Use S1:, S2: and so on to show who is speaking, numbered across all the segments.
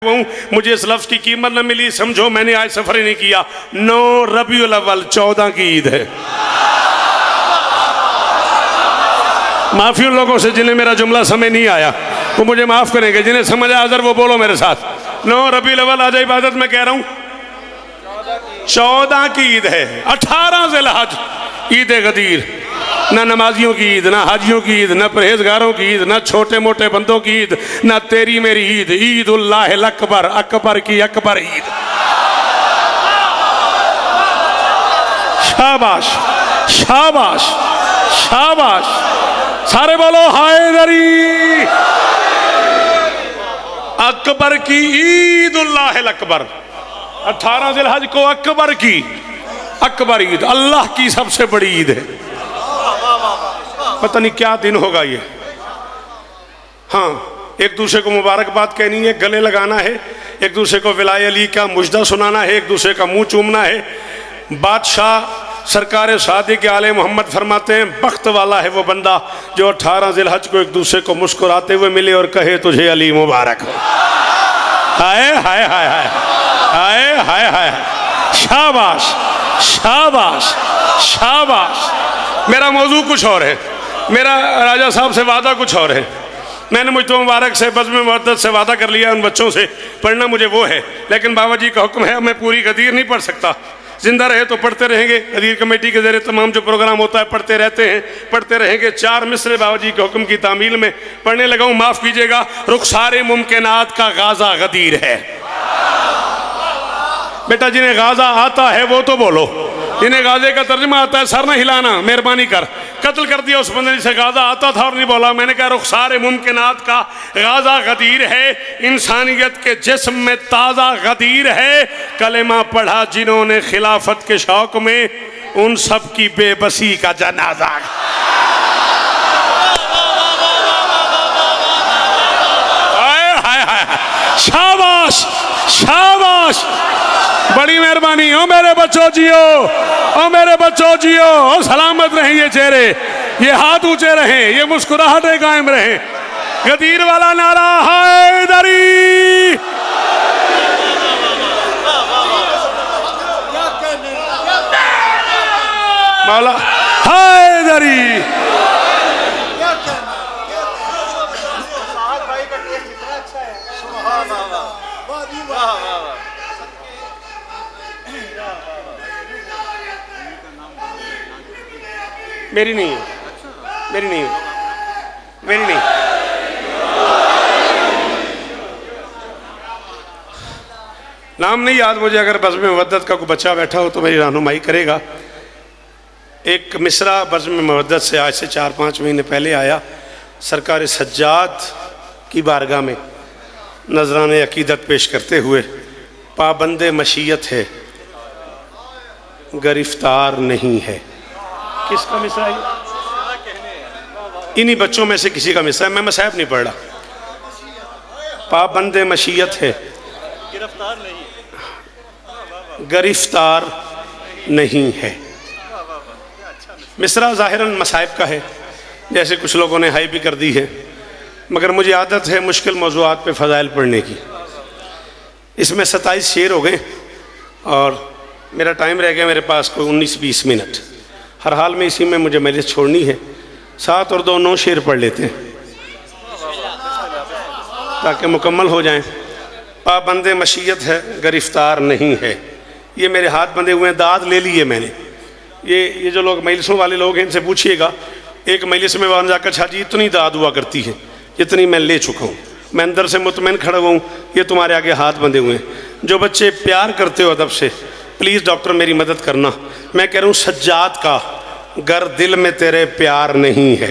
S1: मुझे इस लफ्ज़ की कीमत न मिली, समझो मैंने आज सफ़र ही नहीं किया। 9 रबीउल अव्वल 14 की ईद है। माफ़ी उन लोगों से जिन्हें मेरा जुमला समझ नहीं आया, वो मुझे माफ़ करेंगे। जिन्हें समझ आया अगर वो बोलो मेरे साथ। 9 रबीउल अव्वल आज इबादत में कह रहा हूँ 14 की ईद है। 18 ज़िलहज ईद गदीर। ना नमाजियों की ईद, ना हाजियों की ईद, ना परहेजगारों की ईद, ना छोटे मोटे बंदों की ईद, ना तेरी मेरी ईद। ईद उल्लाह अकबर, अकबर की अकबर ईद। शाबाश शाबाश शाबाश। सारे बोलो हैदरी। अकबर की ईद उल्लाह अकबर। 18 ज़िलहज को अकबर की अकबर ईद, अल्लाह की सबसे बड़ी ईद है। पता नहीं क्या दिन होगा ये। हाँ, एक दूसरे को मुबारकबाद कहनी है, गले लगाना है, एक दूसरे को विलाय अली का मुजदा सुनाना है, एक दूसरे का मुंह चूमना है। बादशाह सरकार सादिक आले मोहम्मद फरमाते हैं बख्त वाला है वो बंदा जो 18 ज़िलहज को एक दूसरे को मुस्कुराते हुए मिले और कहे तुझे अली मुबारक हो। हाय हाय हाय हाय हाय हाय हाय। शाबाश शाबाश शाबाश। मेरा मौजू कुछ और है, मेरा राजा साहब से वादा कुछ और है। मैंने मुझ तो मुबारक से बज़्म मुअद्दत से वादा कर लिया उन बच्चों से पढ़ना मुझे वो है, लेकिन बाबा जी का हुक्म है मैं पूरी गदीर नहीं पढ़ सकता। जिंदा रहे तो पढ़ते रहेंगे, गदीर कमेटी के ज़रिए तमाम जो प्रोग्राम होता है पढ़ते रहते हैं, पढ़ते रहेंगे। 4 मिसरे बाबा जी के हुक्म की तामील में पढ़ने लगा हूँ। माफ़ कीजिएगा, रुखसारे मुमकिनात का गाज़ा गदीर है। बेटा जिन्हें गाज़ा आता है वो तो बोलो। जिन्हें गाज़े का तर्जुमा आता है सर न हिलाना, मेहरबानी कर। कत्ल कर दिया उस बंदे से गाज़ा आता था और नहीं बोला। मैंने कहा रुखसारे मुमकिनात का गाज़ा गदीर है, इंसानियत के जिस्म में ताज़ा गदीर है। कलेमा पढ़ा जिन्होंने खिलाफत के शौक में, उन सब की बेबसी का जनाजा। शाबाश शाबाश, बड़ी मेहरबानी। ओ मेरे बच्चों जियो, ओ मेरे बच्चों जियो, ओ सलामत रहें ये चेहरे, ये हाथ ऊंचे रहें, ये मुस्कुराहटें कायम रहें। गदीर वाला नारा हैदरी। मौला हैदरी। मेरी नहीं है, मेरी नहीं है, मेरी नहीं। नाम नहीं याद मुझे, अगर बज़्म मुअद्दत का कोई बच्चा बैठा हो तो मेरी रहनुमाई करेगा। एक मिसरा बज़्म मुअद्दत से आज से 4-5 महीने पहले आया। सरकार सज्जाद की बारगाह में नजराने अकीदत पेश करते हुए, पाबंदे मशीयत है गिरफ्तार नहीं है। किसका मिसरा है? इन्हीं बच्चों में से किसी का मिसरा है। मैं मसाहब नहीं पढ़ रहा। पाबंदे मशीयत है गिरफ्तार नहीं है। मिसरा ज़ाहिरन मसाहब का है, जैसे कुछ लोगों ने हाई भी कर दी है, मगर मुझे आदत है मुश्किल मौज़ूआत पे फ़ज़ाइल पढ़ने की। इसमें 27 शेर हो गए और मेरा टाइम रह गया मेरे पास कोई 19-20 मिनट। हर हाल में इसी में मुझे मजलिस छोड़नी है। 7 और 2 9 शेर पढ़ लेते हैं ताकि मुकम्मल हो जाएं। पाबंदे मशीयत है गिरफ्तार नहीं है। ये मेरे हाथ बंधे हुए हैं, दाद ले लिए मैंने। ये जो लोग मजलिसों वाले लोग हैं इनसे पूछिएगा, एक मजलिस में वहाँ जाकर अच्छा जी इतनी दाद हुआ करती है जितनी मैं ले चुका हूँ। मैं अंदर से मुतमईन खड़ा हुआ हूँ, ये तुम्हारे आगे हाथ बंधे हुए हैं। जो बच्चे प्यार करते हो अदब से, प्लीज़ डॉक्टर मेरी मदद करना। मैं कह रहा हूँ सज्जाद का गर दिल में तेरे प्यार नहीं है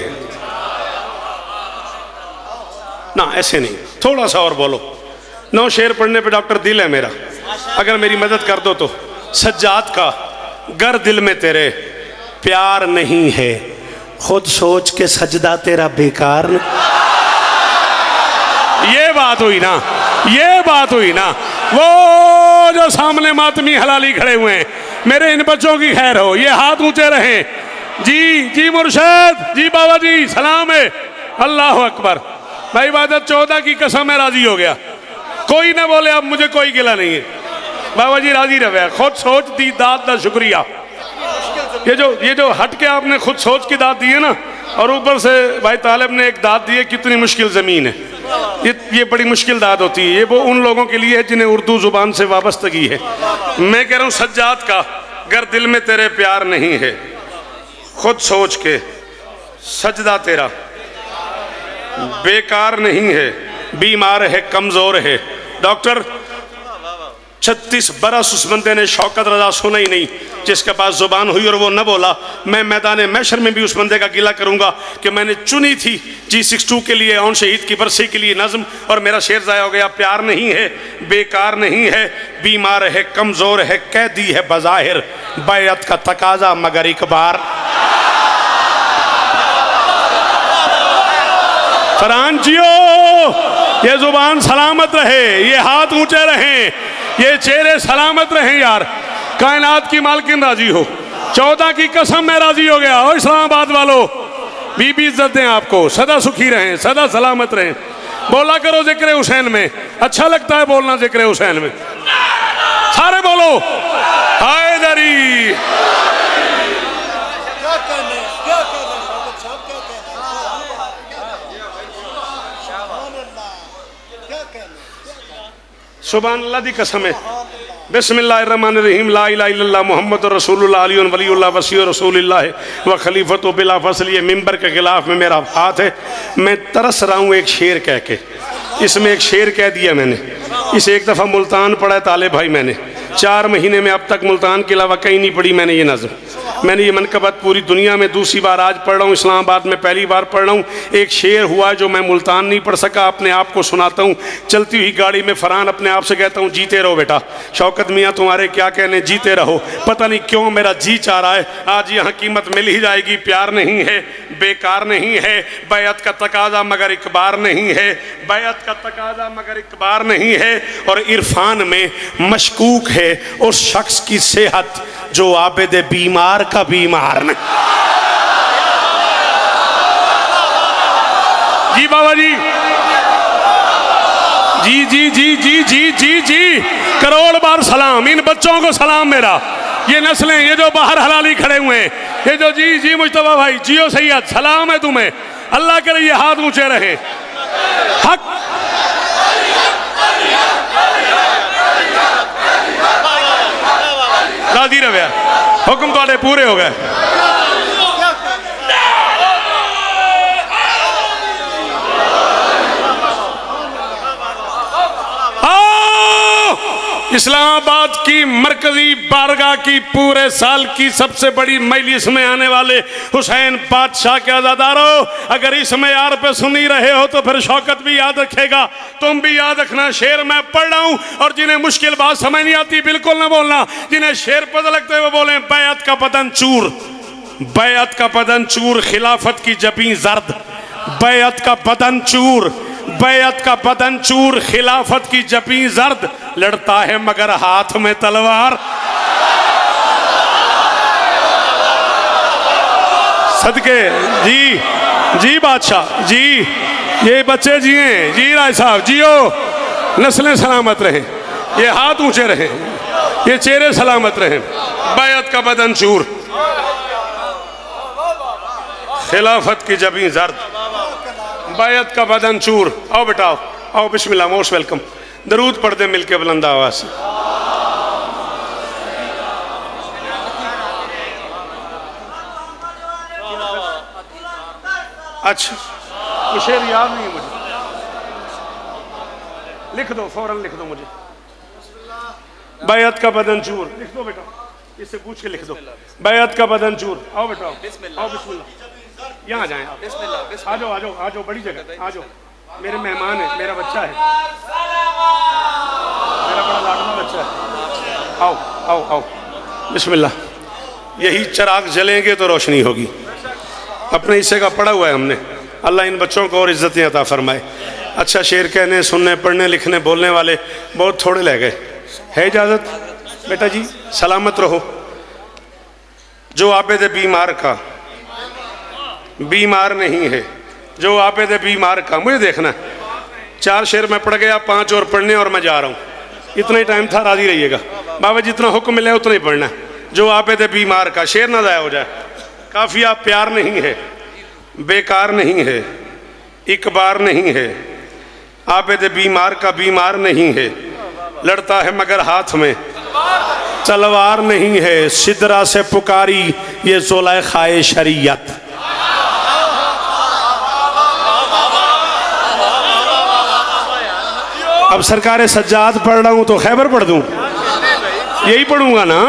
S1: ना, ऐसे नहीं, थोड़ा सा और बोलो। 9 शेर पढ़ने पे डॉक्टर दिल है मेरा, अगर मेरी मदद कर दो तो। सज्जाद का गर दिल में तेरे प्यार नहीं है, खुद सोच के सजदा तेरा बेकार न। ये बात हुई ना, ये बात हुई ना। वो जो सामने मातमी हलाली खड़े हुए हैं, मेरे इन बच्चों की खैर हो, ये हाथ ऊंचे रहें। जी जी मुर्शद जी, बाबा जी सलाम है। अल्लाह अकबर। भाई इबादत 14 की कसम है, राजी हो गया। कोई ना बोले अब मुझे कोई गिला नहीं है, बाबा जी राजी रहे, खुद सोच दी दाद का शुक्रिया। ये जो हट के आपने खुद सोच की दाद दी है ना, और ऊपर से भाई तालिब ने एक दाद दी है, कितनी मुश्किल ज़मीन है, ये बड़ी मुश्किल दाद होती है। ये वो उन लोगों के लिए है जिन्हें उर्दू ज़ुबान से वाबस्तगी है। मैं कह रहा हूँ सज्जाद का, अगर दिल में तेरे प्यार नहीं है, खुद सोच के सजदा तेरा बेकार नहीं है, बीमार है कमज़ोर है। डॉक्टर 36 बरस उस बंदे ने शौकत रजा सुना ही नहीं, जिसके पास जुबान हुई और वो न बोला। मैं मैदान महशर में भी उस बंदे का गिला करूंगा कि मैंने चुनी थी G62 के लिए, औन शहीद की बरसी के लिए नज़म, और मेरा शेर ज़ाया हो गया। प्यार नहीं है, बेकार नहीं है, बीमार है कमज़ोर है, कैदी है बज़ाहिर, बैअत का तकाजा मगर एक बार। फरहान जियो, ये जुबान सलामत रहे, ये हाथ ऊंचे रहें, ये चेहरे सलामत रहें यार। कायनात की मालकिन राजी हो, 14 की कसम मैं राजी हो गया। और इस्लामाबाद वालों, बीबी इज्जत दें आपको, सदा सुखी रहें, सदा सलामत रहें। बोला करो जिक्र हुसैन में, अच्छा लगता है बोलना जिक्र हुसैन में। सारे बोलो हैदरी। सुभान अल्लाह दी कसम है। बिस्मिल्लाहिर्रहमानिर्रहीम, ला इलाहा इल्लल्लाह मुहम्मदुर रसूलुल्लाह अलियुन वलियुल्लाह वसीयु रसूलिल्लाह व खलीफतु बिला फसल। ये मिंबर के खिलाफ में मेरा हाथ है। मैं तरस रहा हूँ एक शेर कह के, इसमें एक शेर कह दिया मैंने। इसे एक दफ़ा मुल्तान पढ़ा है ताले भाई मैंने, 4 महीने में अब तक मुल्तान के अलावा कहीं नहीं पढ़ी मैंने ये नज़म। मैंने ये मनकबत पूरी दुनिया में दूसरी बार आज पढ़ रहा हूँ, इस्लामाबाद में पहली बार पढ़ रहा हूँ। एक शेर हुआ जो मैं मुल्तान नहीं पढ़ सका, अपने आप को सुनाता हूँ। चलती हुई गाड़ी में फरहान अपने आप से कहता हूँ, जीते रहो बेटा, शौकत मियाँ तुम्हारे क्या कहने, जीते रहो। पता नहीं क्यों मेरा जी चाह रहा है आज यहाँ कीमत मिल ही जाएगी। प्यार नहीं है, बेकार नहीं है, बैअत का तकाजा मगर इकबार नहीं है, बैअत का तकाजा मगर इकबार नहीं है। और इरफान में मशकूक है उस शख्स की सेहत जो आबिद बीमार का बीमार नहीं। जी बाबा जी, जी जी जी जी जी जी जी, करोड़ बार सलाम। इन बच्चों को सलाम मेरा, ये नस्लें, ये जो बाहर हलाली खड़े हुए हैं, ये जो जी जी मुस्तफा भाई, जियो सैयद, सलाम है तुम्हें। अल्लाह के लिए हाथ ऊंचे रहे। हक राजी रहे, हुक्म थोड़े पूरे हो गए। इस्लामाबाद की मरकजी बारगाह की पूरे साल की सबसे बड़ी मजलिस में आने वाले हुसैन बादशाह के अज़ादारों, अगर इस मेयार पे सुन ही रहे हो तो फिर शौकत भी याद रखेगा, तुम भी याद रखना। शेर मैं पढ़ रहा हूँ और जिन्हें मुश्किल बात समझ नहीं आती बिल्कुल ना बोलना, जिन्हें शेर पता लगते हैं वो बोले बैअत का बदन चूर, बैअत का बदन चूर, खिलाफत की जबीं जर्द, बैअत का बदन चूर, बैअत का बदन चूर, खिलाफत की जबीं जर्द, लड़ता है मगर हाथ में तलवार। सदके जी जी बादशाह जी, ये बच्चे जिए जी, राय साहब जियो, नस्लें सलामत रहें, ये हाथ ऊंचे रहें, ये चेहरे सलामत रहें। बैअत का बदन चूर, खिलाफत की जबीं जर्द, बैअत का बदन चूर। आओ बेटा आओ, आओ, बिस्मिल्लाह, मोस्ट वेलकम। दरूद पढ़ दे मिलके बुलंद आवाज से। अच्छा, तो शेर याद नहीं है मुझे, लिख दो, फौरन लिख दो मुझे। बैअत का बदन चूर लिख दो बेटा, इससे पूछ के लिख दो। बैअत का बदन चूर। आओ बेटा आओ, बिस्मिल्लाह, यहाँ जाए आप, आ जाओ आ जाओ आ जाओ, बड़ी जगह आ जाओ, मेरे मेहमान है, मेरा बच्चा है, मेरा बड़ा लाडला बच्चा है। आओ आओ आओ, बिस्मिल्लाह। यही चिराग जलेंगे तो रोशनी होगी। अपने हिस्से का पढ़ा हुआ है हमने, अल्लाह इन बच्चों को और इज्जतें अता फरमाए। अच्छा, शेर कहने, सुनने, पढ़ने, लिखने, बोलने वाले बहुत थोड़े रह गए। है इजाज़त बेटा जी, सलामत रहो। जो आबिद बीमार का बीमार नहीं है, जो आबिद बीमार का, मुझे देखना 4 शेर में पढ़ गया, 5 और पढ़ने और मैं जा रहा हूँ। इतना ही टाइम था, राजी रहिएगा। बाबा जितना हुक्म मिले उतना ही पढ़ना, जो आपे दे बीमार का शेर ना ज़ाया हो जाए। काफिया प्यार नहीं है, बेकार नहीं है, एक बार नहीं है, आपे दे बीमार का बीमार नहीं है, लड़ता है मगर हाथ में तलवार नहीं है, सिदरा से पुकारी ये ज़ुलेखाए शरीयत। अब सरकार सज्जाद पढ़ रहा हूं तो खैबर पढ़ दूं, यही पढ़ूंगा ना।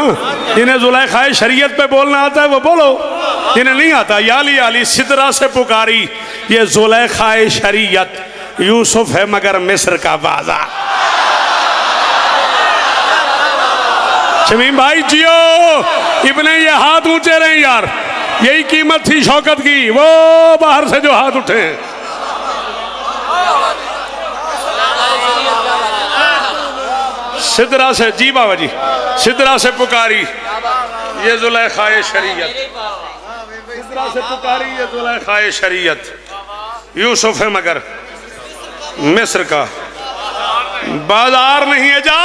S1: जिन्हें ज़ुलेखाए शरीयत पे बोलना आता है वो बोलो, जिन्हें नहीं आता याली याली सिदरा से पुकारी ये ज़ुलेखाए शरीयत, यूसुफ है मगर मिस्र का बाजा। शमीम भाई जियो, इब्ने ये हाथ ऊंचे रहे यार, यही कीमत थी शौकत की। वो बाहर से जो हाथ उठे हैं, सिदरा से, जी बाबा जी, सिदरा से पुकारी ये ज़ुलेखाए शरीयत, सिदरा से पुकारी ये ज़ुलेखाए शरीयत, यूसुफ है मगर मिस्र का बाजार नहीं है। जा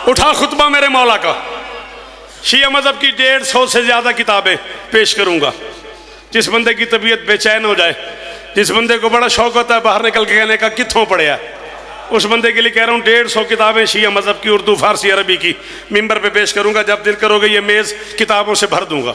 S1: उठा खुतबा मेरे मौला का। शिया मजहब की 150 से ज्यादा किताबें पेश करूंगा। जिस बंदे की तबीयत बेचैन हो जाए, जिस बंदे को बड़ा शौक होता है बाहर निकल के कहने का कित्थों पढ़िया, उस बंदे के लिए कह रहा हूँ 150 किताबें शिया मजहब की, उर्दू फारसी अरबी की मिंबर पे पेश करूंगा। जब दिल करोगे ये मेज किताबों से भर दूंगा।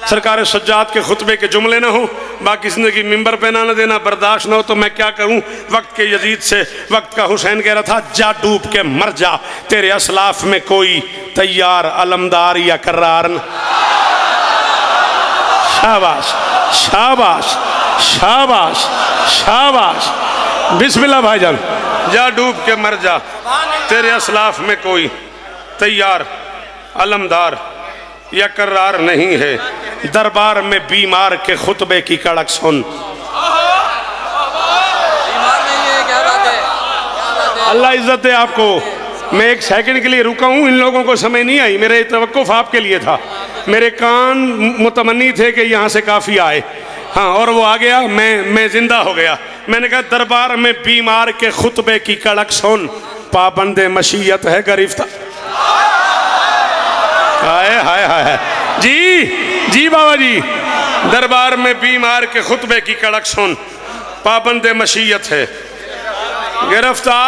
S1: सरकार सज्जाद के खुतबे के जुमले ना हो, बाकी जिंदगी मिंबर पे ना देना, बर्दाश्त ना हो तो मैं क्या करूं। वक्त के यजीद से वक्त का हुसैन कह रहा था, जा डूब के मर जा, तेरे असलाफ में कोई तैयार अलमदार या कर्रार न। शाबाश शाबाश शाबाश शाबाश, बिस्मिल्लाह भाईजान। जा डूब के मर जा, तेरे असलाफ में कोई तैयार अलमदार या कर्रार नहीं है, दरबार में बीमार के खुतबे की कड़क सुन। अल्लाह इज्जत है आपको। मैं एक सेकंड के लिए रुका हूं, इन लोगों को समझ नहीं आई, मेरे तवक्कुफ आपके लिए था। मेरे कान मुतमन्नी थे कि यहाँ से काफी आए, हाँ, और वो आ गया, मैं जिंदा हो गया। मैंने कहा दरबार में बीमार के खुतबे की कड़क सुन, पाबंदे मशीयत है गिरफ्तार। हाय हाय हाय जी, जी बाबा जी, दरबार में बीमार के खुतबे की कड़क सुन, पाबंदे मशीयत है गिरफ्तार।